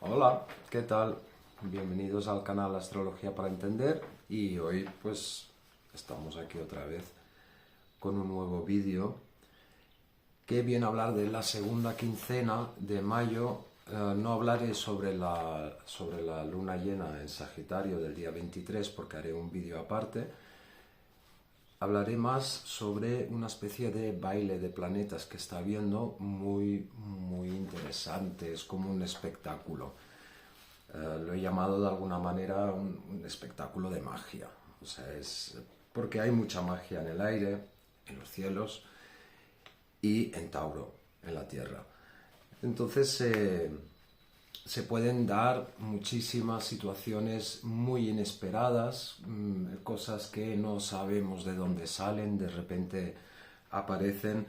Hola, ¿qué tal? Bienvenidos al canal Astrología para Entender y hoy pues estamos aquí otra vez con un nuevo vídeo que viene a hablar de la segunda quincena de mayo. No hablaré sobre la luna llena en Sagitario del día 23 porque haré un vídeo aparte. Hablaré más sobre una especie de baile de planetas que está viendo muy interesante, es como un espectáculo. Lo he llamado de alguna manera un espectáculo de magia. O sea, es porque hay mucha magia en el aire, en los cielos y en Tauro, en la Tierra. Entonces se pueden dar muchísimas situaciones muy inesperadas, cosas que no sabemos de dónde salen, de repente aparecen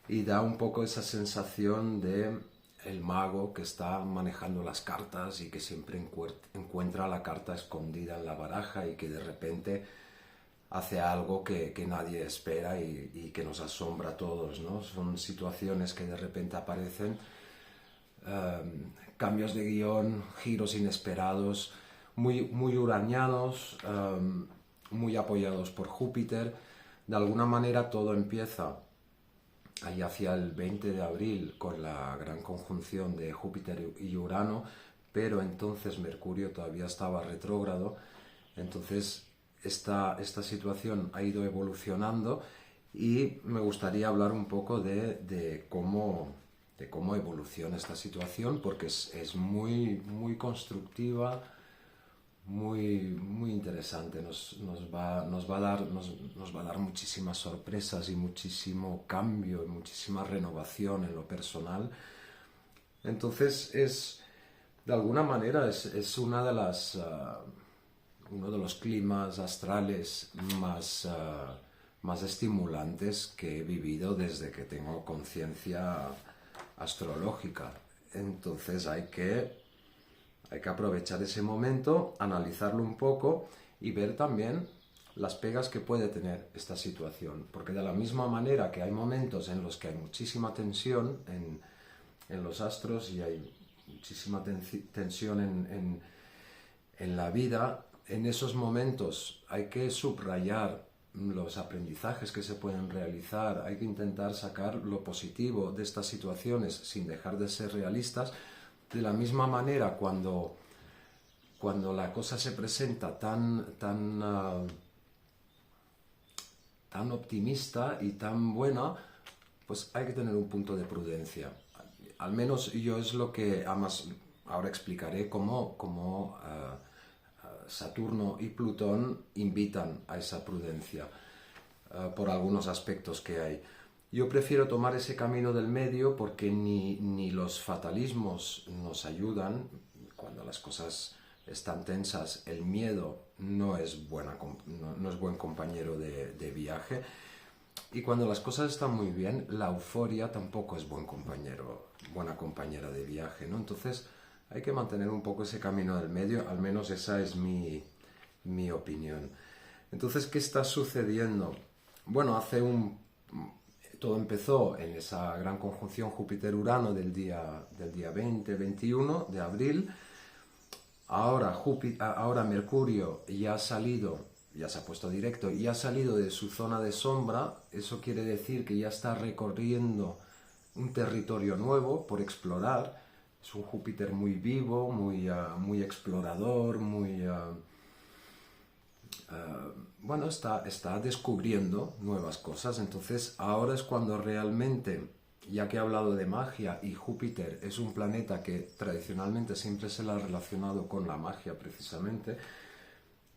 y da un poco esa sensación de el mago que está manejando las cartas y que siempre encuentra la carta escondida en la baraja y que de repente hace algo que nadie espera y que nos asombra a todos, ¿no? Son situaciones que de repente aparecen, cambios de guión, giros inesperados, muy uranianos, muy apoyados por Júpiter. De alguna manera todo empieza ahí hacia el 20 de abril con la gran conjunción de Júpiter y Urano, pero entonces Mercurio todavía estaba retrógrado, entonces esta situación ha ido evolucionando y me gustaría hablar un poco de cómo evoluciona esta situación porque es muy constructiva, muy interesante, nos va a dar muchísimas sorpresas y muchísimo cambio y muchísima renovación en lo personal. Entonces de alguna manera es uno de los climas astrales más estimulantes que he vivido desde que tengo conciencia astrológica. Entonces hay que aprovechar ese momento, analizarlo un poco y ver también las pegas que puede tener esta situación. Porque de la misma manera que hay momentos en los que hay muchísima tensión en los astros y hay muchísima tensión en la vida, en esos momentos hay que subrayar los aprendizajes que se pueden realizar, hay que intentar sacar lo positivo de estas situaciones sin dejar de ser realistas. De la misma manera, cuando la cosa se presenta tan optimista y tan buena, pues hay que tener un punto de prudencia. Al menos yo es lo que, además, ahora explicaré cómo Saturno y Plutón invitan a esa prudencia por algunos aspectos que hay. Yo prefiero tomar ese camino del medio porque ni los fatalismos nos ayudan. Cuando las cosas están tensas, el miedo no es buen compañero de viaje. Y cuando las cosas están muy bien, la euforia tampoco es buena compañera de viaje, ¿no? Entonces hay que mantener un poco ese camino del medio, al menos esa es mi opinión. Entonces, ¿qué está sucediendo? Bueno, todo empezó en esa gran conjunción Júpiter-Urano del día 20-21 de abril. Ahora Mercurio ya se ha puesto directo y ha salido de su zona de sombra. Eso quiere decir que ya está recorriendo un territorio nuevo por explorar. Es un Júpiter muy vivo, muy explorador, bueno, está descubriendo nuevas cosas. Entonces ahora es cuando realmente, ya que he hablado de magia y Júpiter es un planeta que tradicionalmente siempre se le ha relacionado con la magia precisamente,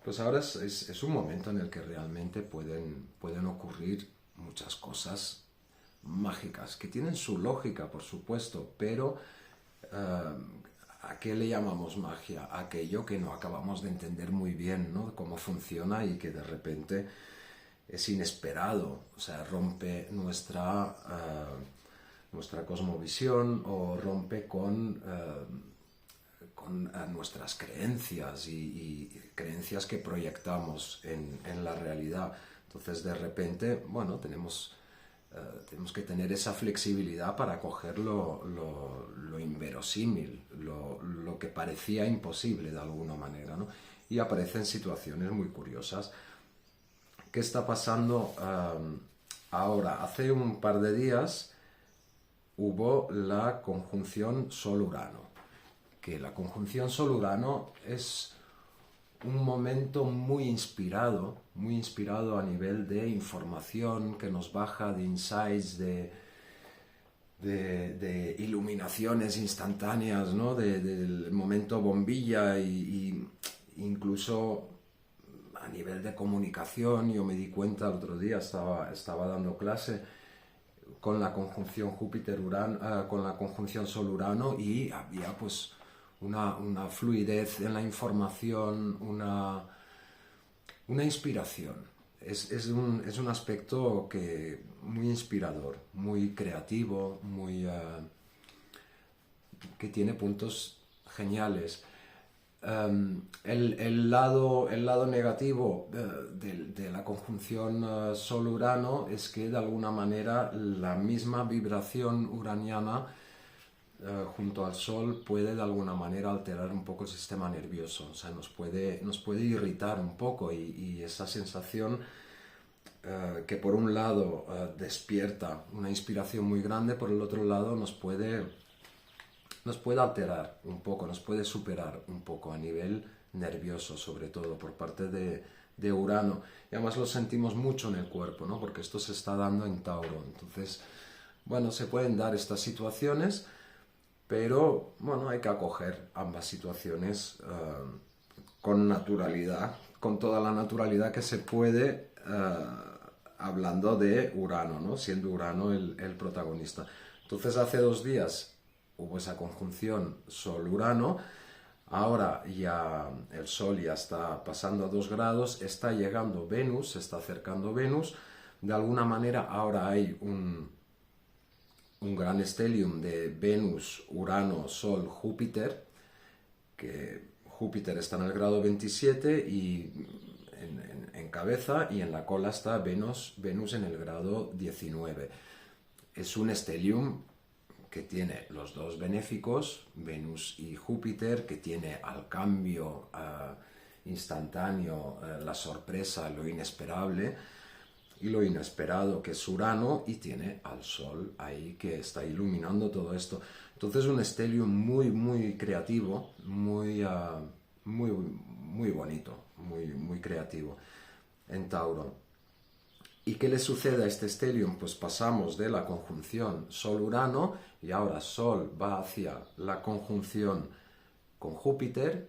pues ahora es un momento en el que realmente pueden ocurrir muchas cosas mágicas, que tienen su lógica, por supuesto, pero ¿a qué le llamamos magia? Aquello que no acabamos de entender muy bien, ¿no? Cómo funciona y que de repente es inesperado, o sea, rompe nuestra cosmovisión o rompe con nuestras creencias y creencias que proyectamos en la realidad. Entonces, de repente, bueno, tenemos Tenemos que tener esa flexibilidad para coger lo inverosímil, lo que parecía imposible de alguna manera, ¿no? Y aparecen situaciones muy curiosas. ¿Qué está pasando ahora? Hace un par de días hubo la conjunción Sol-Urano, que la conjunción Sol-Urano es un momento muy inspirado a nivel de información que nos baja, de insights, de iluminaciones instantáneas, ¿no? Del momento bombilla y incluso a nivel de comunicación. Yo me di cuenta el otro día, estaba dando clase con la conjunción Júpiter-Urano, con la conjunción Sol-Urano, y había pues una fluidez en la información, una inspiración. Es un aspecto muy inspirador, muy creativo, que tiene puntos geniales. El lado negativo de la conjunción Sol-Urano es que de alguna manera la misma vibración uraniana junto al Sol puede de alguna manera alterar un poco el sistema nervioso, o sea, nos puede irritar un poco, y esa sensación que por un lado despierta una inspiración muy grande, por el otro lado nos puede alterar un poco, nos puede superar un poco a nivel nervioso, sobre todo por parte de Urano. Y además lo sentimos mucho en el cuerpo, ¿no? Porque esto se está dando en Tauro. Entonces, bueno, se pueden dar estas situaciones, pero bueno, hay que acoger ambas situaciones con naturalidad, con toda la naturalidad que se puede, hablando de Urano, ¿no? Siendo Urano el protagonista. Entonces, hace 2 días hubo esa conjunción Sol-Urano. Ahora ya el Sol ya está pasando a 2 grados, está llegando Venus, se está acercando Venus. De alguna manera ahora hay un gran stellium de Venus, Urano, Sol, Júpiter, que Júpiter está en el grado 27 y en cabeza, y en la cola está Venus en el grado 19. Es un stellium que tiene los dos benéficos, Venus y Júpiter, que tiene al cambio instantáneo, la sorpresa, lo inesperable, y lo inesperado, que es Urano, y tiene al Sol ahí que está iluminando todo esto. Entonces un stellium muy creativo, muy bonito, muy creativo en Tauro. ¿Y qué le sucede a este stellium? Pues pasamos de la conjunción Sol-Urano, y ahora Sol va hacia la conjunción con Júpiter,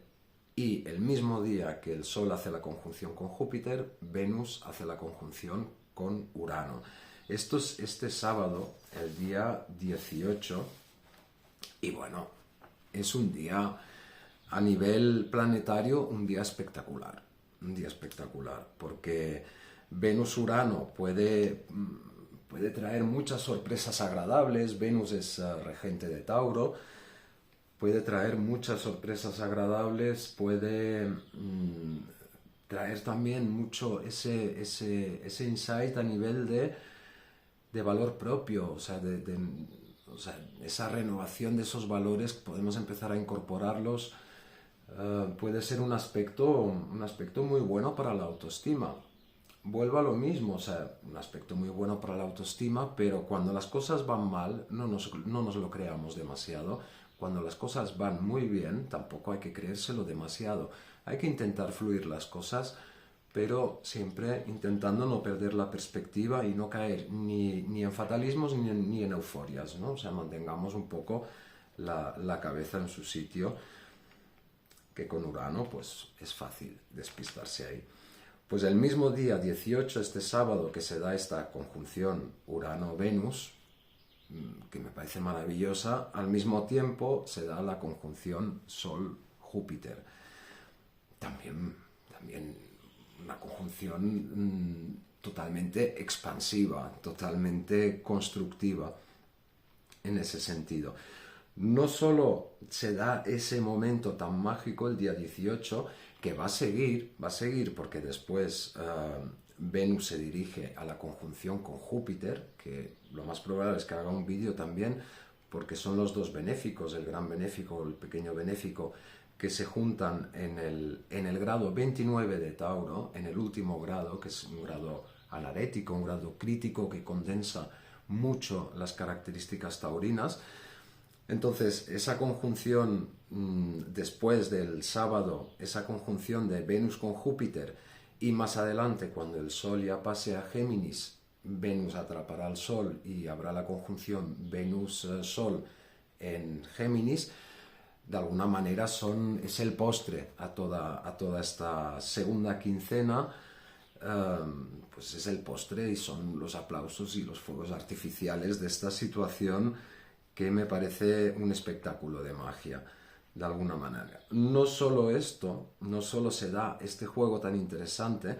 y el mismo día que el Sol hace la conjunción con Júpiter, Venus hace la conjunción con Urano. Esto es este sábado, el día 18, y bueno, es un día a nivel planetario, un día espectacular, porque Venus-Urano puede traer muchas sorpresas agradables. Venus es regente de Tauro, puede traer muchas sorpresas agradables, puede traer también mucho ese insight a nivel de valor propio, o sea, esa renovación de esos valores, podemos empezar a incorporarlos. Puede ser un aspecto muy bueno para la autoestima. Vuelvo a lo mismo, o sea, un aspecto muy bueno para la autoestima, pero cuando las cosas van mal, no nos lo creamos demasiado. Cuando las cosas van muy bien, tampoco hay que creérselo demasiado. Hay que intentar fluir las cosas, pero siempre intentando no perder la perspectiva y no caer ni en fatalismos ni en euforias, ¿no? O sea, mantengamos un poco la cabeza en su sitio, que con Urano pues es fácil despistarse ahí. Pues el mismo día 18, este sábado, que se da esta conjunción Urano-Venus, que me parece maravillosa, al mismo tiempo se da la conjunción Sol-Júpiter. También una conjunción totalmente expansiva, totalmente constructiva en ese sentido. No solo se da ese momento tan mágico el día 18, que va a seguir porque después Venus se dirige a la conjunción con Júpiter, que lo más probable es que haga un vídeo también, porque son los dos benéficos, el gran benéfico, el pequeño benéfico, que se juntan en el grado 29 de Tauro, en el último grado, que es un grado anarético, un grado crítico que condensa mucho las características taurinas. Entonces, esa conjunción después del sábado, esa conjunción de Venus con Júpiter, y más adelante, cuando el Sol ya pase a Géminis, Venus atrapará al Sol y habrá la conjunción Venus-Sol en Géminis. De alguna manera es el postre a toda esta segunda quincena, pues es el postre y son los aplausos y los fuegos artificiales de esta situación que me parece un espectáculo de magia, de alguna manera. No solo esto, no solo se da este juego tan interesante,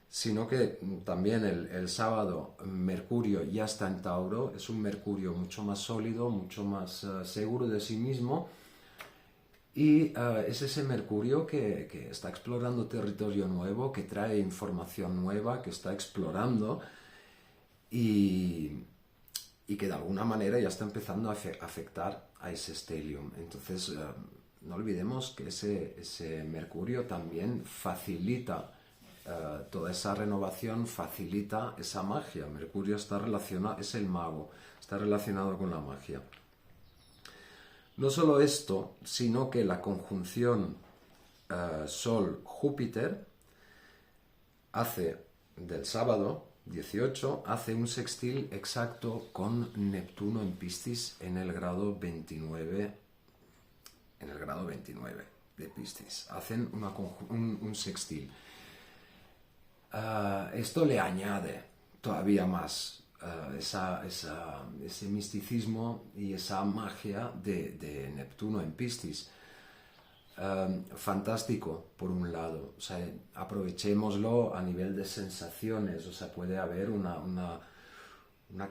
sino que también el sábado Mercurio ya está en Tauro, es un Mercurio mucho más sólido, mucho más seguro de sí mismo, y es ese Mercurio que está explorando territorio nuevo, que trae información nueva, que está explorando y que de alguna manera ya está empezando a afectar a ese stellium. Entonces, no olvidemos que ese Mercurio también facilita toda esa renovación, facilita esa magia. Mercurio está relacionado, es el mago, está relacionado con la magia. No solo esto, sino que la conjunción Sol-Júpiter hace del sábado 18, hace un sextil exacto con Neptuno en Piscis en el grado 29, de Piscis. Hacen un sextil. Esto le añade todavía más ese misticismo y esa magia de Neptuno en Piscis. Fantástico, por un lado, o sea, aprovechémoslo a nivel de sensaciones, o sea, puede haber una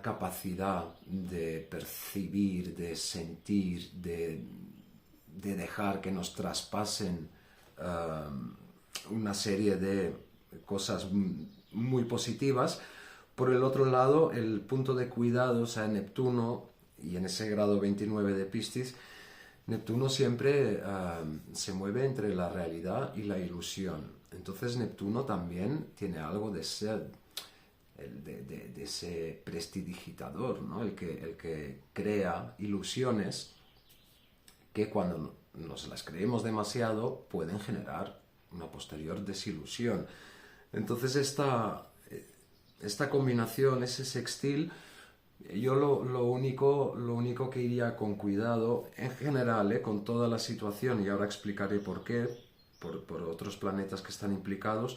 capacidad de percibir, de sentir, de dejar que nos traspasen una serie de cosas muy positivas. Por el otro lado, el punto de cuidado, o sea, Neptuno, y en ese grado 29 de Piscis, Neptuno siempre se mueve entre la realidad y la ilusión. Entonces Neptuno también tiene algo de ser de ese prestidigitador, ¿no? El que crea ilusiones que cuando nos las creemos demasiado pueden generar una posterior desilusión. Entonces esta combinación, ese sextil, yo lo único que iría con cuidado, en general, con toda la situación, y ahora explicaré por qué, por otros planetas que están implicados,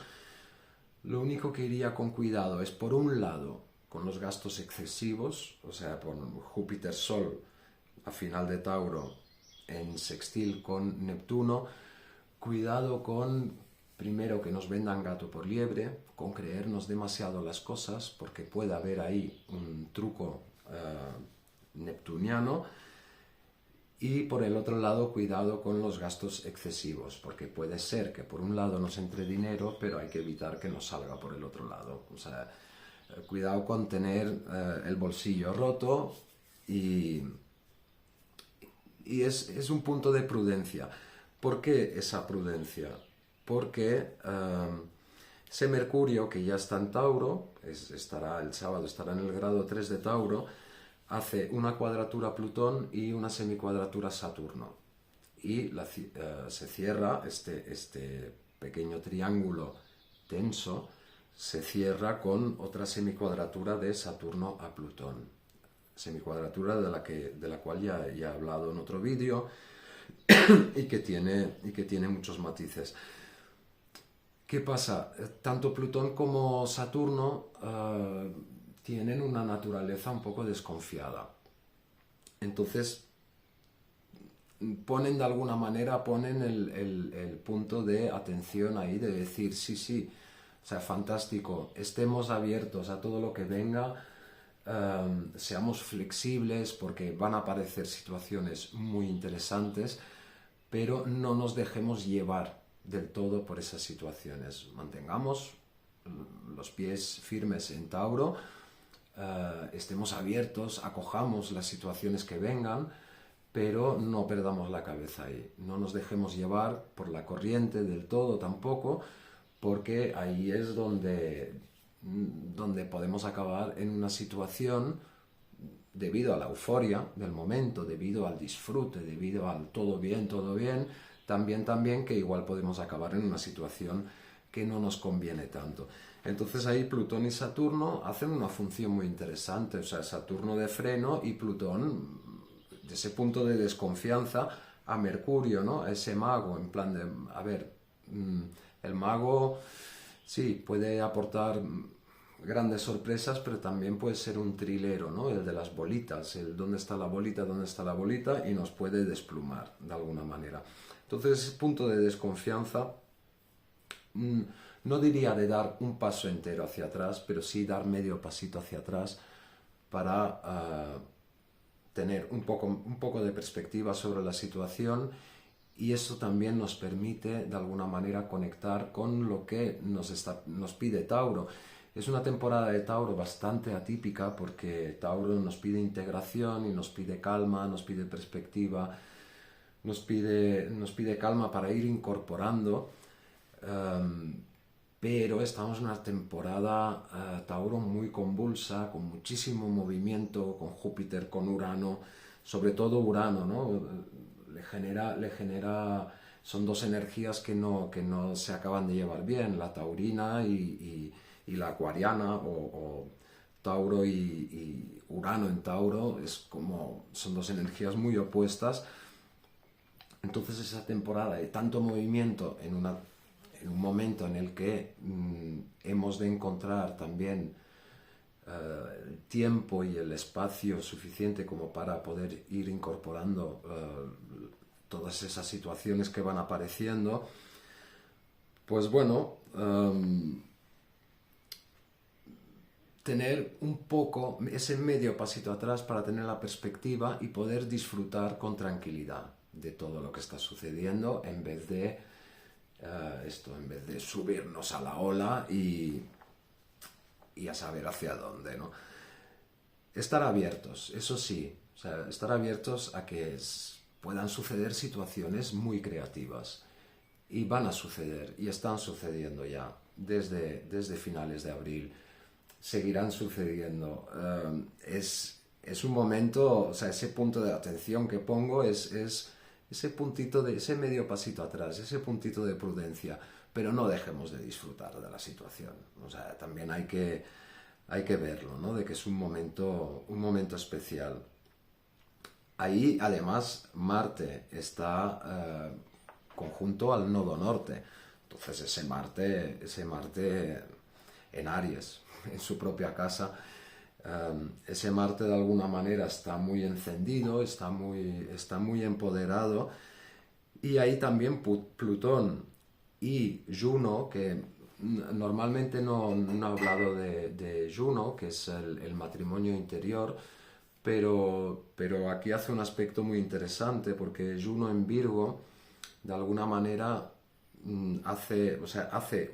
lo único que iría con cuidado es, por un lado, con los gastos excesivos, o sea, por Júpiter-Sol a final de Tauro en sextil con Neptuno, cuidado con, primero, que nos vendan gato por liebre, con creernos demasiado las cosas, porque puede haber ahí un truco neptuniano. Y por el otro lado, cuidado con los gastos excesivos, porque puede ser que por un lado nos entre dinero, pero hay que evitar que nos salga por el otro lado. O sea, cuidado con tener el bolsillo roto y es un punto de prudencia. ¿Por qué esa prudencia? Porque ese Mercurio, que ya está en Tauro, el sábado estará en el grado 3 de Tauro, hace una cuadratura a Plutón y una semicuadratura a Saturno. Y se cierra este pequeño triángulo tenso, se cierra con otra semicuadratura de Saturno a Plutón. Semicuadratura de la cual ya he hablado en otro vídeo y que tiene muchos matices. ¿Qué pasa? Tanto Plutón como Saturno tienen una naturaleza un poco desconfiada. Entonces, ponen de alguna manera, el punto de atención ahí, de decir, sí, o sea, fantástico, estemos abiertos a todo lo que venga, seamos flexibles porque van a aparecer situaciones muy interesantes, pero no nos dejemos llevar del todo por esas situaciones. Mantengamos los pies firmes en Tauro, estemos abiertos, acojamos las situaciones que vengan, pero no perdamos la cabeza ahí, no nos dejemos llevar por la corriente del todo tampoco, porque ahí es donde podemos acabar en una situación, debido a la euforia del momento, debido al disfrute, debido al todo bien, también que igual podemos acabar en una situación que no nos conviene tanto. Entonces ahí Plutón y Saturno hacen una función muy interesante, o sea, Saturno de freno y Plutón de ese punto de desconfianza a Mercurio, ¿no? A ese mago, en plan de, a ver, el mago sí puede aportar grandes sorpresas, pero también puede ser un trilero, ¿no? El de las bolitas, el dónde está la bolita, y nos puede desplumar de alguna manera. Entonces, ese punto de desconfianza, no diría de dar un paso entero hacia atrás, pero sí dar medio pasito hacia atrás para tener un poco de perspectiva sobre la situación, y eso también nos permite de alguna manera conectar con lo que nos pide Tauro. Es una temporada de Tauro bastante atípica porque Tauro nos pide integración y nos pide calma, nos pide perspectiva, nos pide calma para ir incorporando, pero estamos en una temporada Tauro muy convulsa, con muchísimo movimiento, con Júpiter, con Urano, sobre todo Urano, ¿no? Le genera, son dos energías que no se acaban de llevar bien, la taurina y la acuariana, o Tauro y Urano en Tauro, son dos energías muy opuestas. Entonces esa temporada de tanto movimiento en un momento en el que hemos de encontrar también el tiempo y el espacio suficiente como para poder ir incorporando todas esas situaciones que van apareciendo, pues bueno, tener un poco ese medio pasito atrás para tener la perspectiva y poder disfrutar con tranquilidad de todo lo que está sucediendo, en vez de subirnos a la ola y a saber hacia dónde, ¿no? Estar abiertos, eso sí, o sea, estar abiertos a que puedan suceder situaciones muy creativas, y van a suceder, y están sucediendo ya desde finales de abril, seguirán sucediendo. Es un momento, o sea, ese punto de atención que pongo es ese puntito ese medio pasito atrás, ese puntito de prudencia, pero no dejemos de disfrutar de la situación. O sea, también hay que verlo, ¿no? De que es un momento especial. Ahí, además, Marte está conjunto al nodo norte. Entonces, ese Marte en Aries, en su propia casa, ese Marte de alguna manera está muy encendido, está muy empoderado, y ahí también Plutón y Juno, que normalmente no he hablado de Juno, que es el matrimonio interior, pero aquí hace un aspecto muy interesante, porque Juno en Virgo de alguna manera hace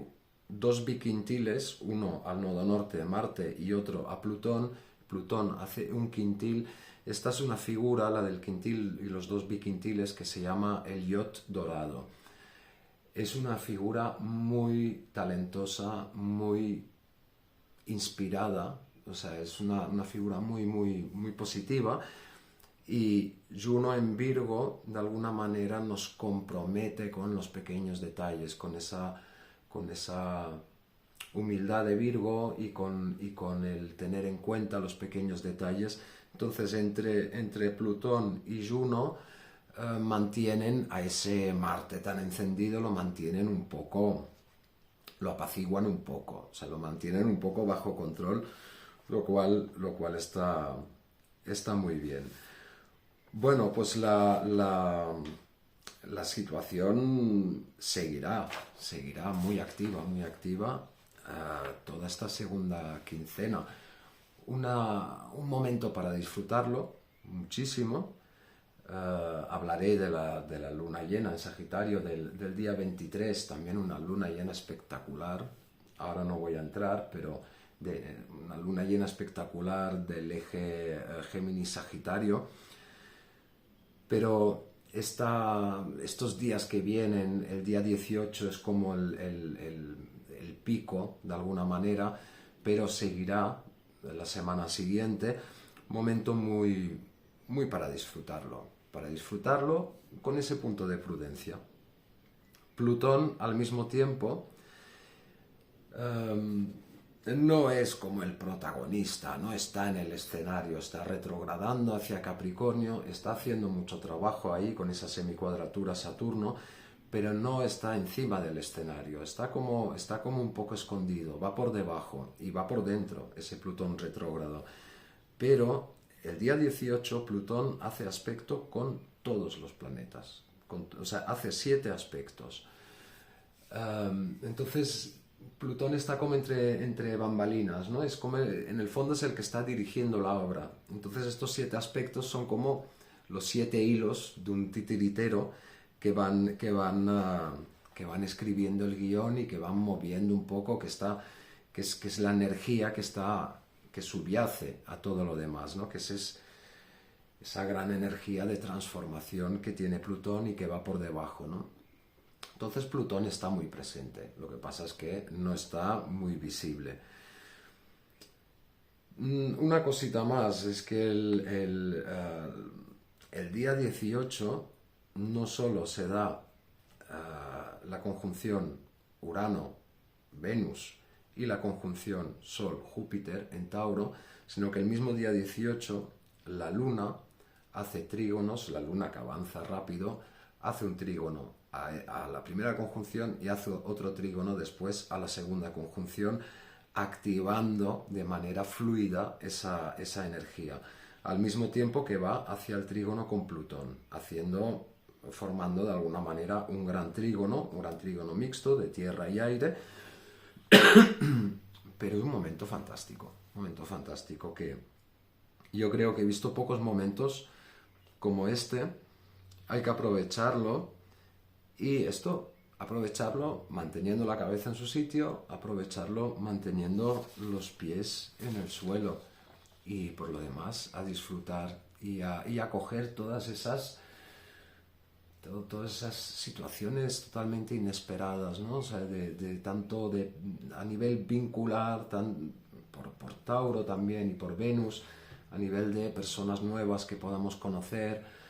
dos biquintiles, uno al nodo norte de Marte y otro a Plutón. Plutón hace un quintil. Esta es una figura, la del quintil y los dos biquintiles, que se llama el Yod dorado. Es una figura muy talentosa, muy inspirada, o sea, es una figura muy positiva, y Juno en Virgo de alguna manera nos compromete con los pequeños detalles, con esa humildad de Virgo y con el tener en cuenta los pequeños detalles. Entonces entre Plutón y Juno mantienen a ese Marte tan encendido, lo mantienen un poco, lo apaciguan un poco, o sea, lo mantienen un poco bajo control, lo cual está muy bien. Bueno, pues la situación seguirá muy activa toda esta segunda quincena. Un momento para disfrutarlo muchísimo. Hablaré de la luna llena en Sagitario del día 23, también una luna llena espectacular, ahora no voy a entrar, pero de una luna llena espectacular del eje Géminis-Sagitario. Pero estos días que vienen, el día 18 es como el pico, de alguna manera, pero seguirá la semana siguiente, momento muy, muy para disfrutarlo con ese punto de prudencia. Plutón, al mismo tiempo, no es como el protagonista, no está en el escenario, está retrogradando hacia Capricornio, está haciendo mucho trabajo ahí con esa semicuadratura Saturno, pero no está encima del escenario, está como un poco escondido, va por debajo y va por dentro ese Plutón retrógrado. Pero el día 18 Plutón hace aspecto con todos los planetas, o sea, hace 7 aspectos. Entonces Plutón está como entre bambalinas, ¿no? Es como, en el fondo es el que está dirigiendo la obra. Entonces estos 7 aspectos son como los 7 hilos de un titiritero que van escribiendo el guión y que van moviendo un poco, que es la energía que subyace a todo lo demás, ¿no? Que es esa gran energía de transformación que tiene Plutón y que va por debajo, ¿no? Entonces Plutón está muy presente, lo que pasa es que no está muy visible. Una cosita más, es que el día 18 no solo se da la conjunción Urano-Venus y la conjunción Sol-Júpiter en Tauro, sino que el mismo día 18 la Luna hace trígonos, la Luna que avanza rápido, hace un trígono a la primera conjunción y hace otro trígono después a la segunda conjunción, activando de manera fluida esa energía, al mismo tiempo que va hacia el trígono con Plutón, formando de alguna manera un gran trígono mixto de tierra y aire, pero es un momento fantástico que yo creo que he visto pocos momentos como este. Hay que aprovecharlo, y aprovecharlo manteniendo la cabeza en su sitio, aprovecharlo manteniendo los pies en el suelo, y por lo demás a disfrutar y a coger todas esas situaciones totalmente inesperadas, ¿no? O sea, tanto a nivel vincular, por Tauro también y por Venus, a nivel de personas nuevas que podamos conocer,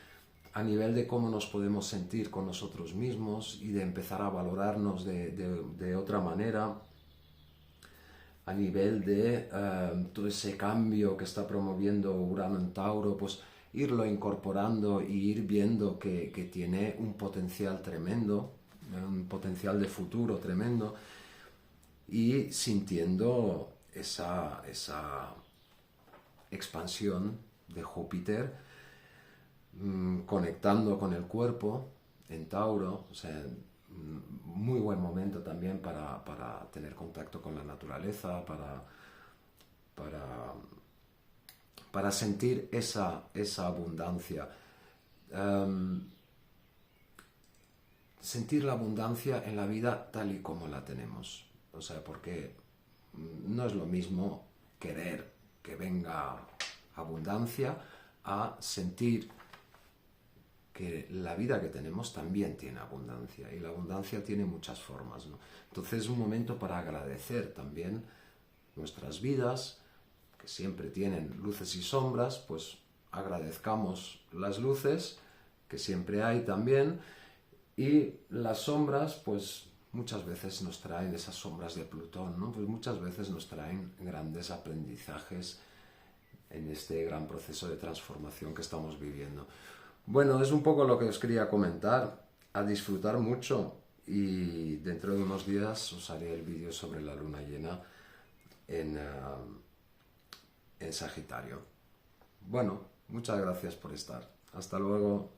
a nivel de cómo nos podemos sentir con nosotros mismos y de empezar a valorarnos de otra manera, a nivel de todo ese cambio que está promoviendo Urano en Tauro, pues irlo incorporando y ir viendo que tiene un potencial tremendo, un potencial de futuro tremendo, y sintiendo esa expansión de Júpiter, conectando con el cuerpo en Tauro. O sea, muy buen momento también para tener contacto con la naturaleza, para sentir esa abundancia. Sentir la abundancia en la vida tal y como la tenemos. O sea, porque no es lo mismo querer que venga abundancia a sentir que la vida que tenemos también tiene abundancia, y la abundancia tiene muchas formas, ¿no? Entonces es un momento para agradecer también nuestras vidas, que siempre tienen luces y sombras. Pues agradezcamos las luces, que siempre hay también, y las sombras, pues muchas veces nos traen esas sombras de Plutón, ¿no? Pues muchas veces nos traen grandes aprendizajes en este gran proceso de transformación que estamos viviendo. Bueno, es un poco lo que os quería comentar. A disfrutar mucho, y dentro de unos días os haré el vídeo sobre la luna llena en Sagitario. Bueno, muchas gracias por estar. Hasta luego.